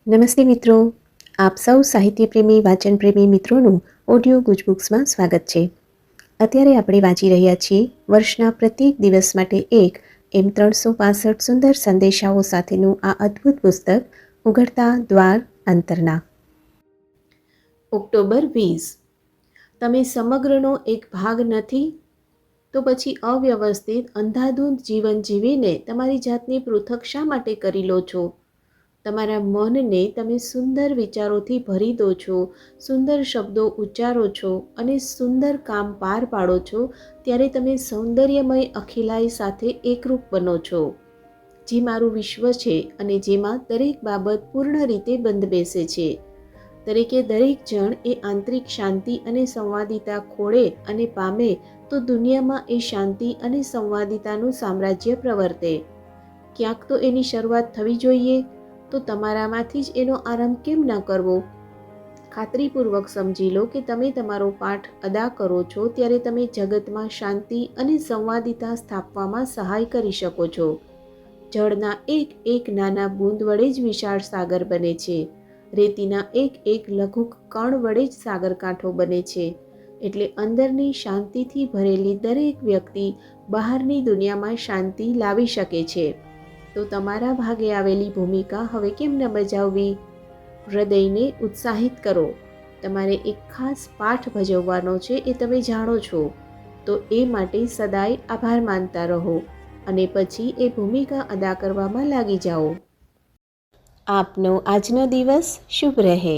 નમસ્તે મિત્રો, આપ સૌ સાહિત્ય પ્રેમી વાચન પ્રેમી મિત્રોનું ઓડિયો ગુજબુક્સમાં સ્વાગત છે. અત્યારે આપણે વાંચી રહ્યા છીએ વર્ષના પ્રત્યેક દિવસ માટે એક એમ 365 સુંદર સંદેશાઓ સાથેનું આ અદ્ભુત પુસ્તક ઉઘડતા દ્વાર અંતરના. ઓક્ટોબર 20. તમે સમગ્રનો એક ભાગ નથી તો પછી અવ્યવસ્થિત અંધાધૂંધ જીવન જીવીને તમારી જાતને પૃથક શા માટે કરી લો છો? તમારા મનને તમે સુંદર વિચારોથી ભરી દો છો, સુંદર શબ્દો ઉચ્ચારો છો અને સુંદર કામ પાર પાડો છો, ત્યારે તમે સૌંદર્યમય અખિલાઈ સાથે એકરૂપ બનો છો, જે મારું વિશ્વ છે અને જેમાં દરેક બાબત પૂર્ણ રીતે બંધ બેસે છે. દરેક જણ એ આંતરિક શાંતિ અને સંવાદિતા ખોળે અને પામે તો દુનિયામાં એ શાંતિ અને સંવાદિતાનું સામ્રાજ્ય પ્રવર્તે. ક્યાંક તો એની શરૂઆત થવી જોઈએ, તો તમારામાંથી જ એનો આરંભ કેમ ન કરવો? ખાતરીપૂર્વક સમજી લો કે તમે તમારો પાઠ અદા કરો છો ત્યારે તમે જગતમાં શાંતિ અને સંવાદિતા સ્થાપવામાં સહાય કરી શકો છો. જળના એક એક નાના બૂંદ વડે જ વિશાળ સાગર બને છે. રેતીના એક એક લઘુ કણ વડે જ સાગરકાંઠો બને છે. એટલે અંદરની શાંતિથી ભરેલી દરેક વ્યક્તિ બહારની દુનિયામાં શાંતિ લાવી શકે છે. તો તમારા ભાગે આવેલી ભૂમિકા હવે કેમ ન બજાવવી? હૃદયને ઉત્સાહિત કરો. તમારે એક ખાસ પાઠ ભજવવાનો છે, એ તમે જાણો છો, તો એ માટે સદાય આભાર માનતા રહો અને પછી એ ભૂમિકા અદા કરવામાં લાગી જાઓ. આપનો આજનો દિવસ શુભ રહે.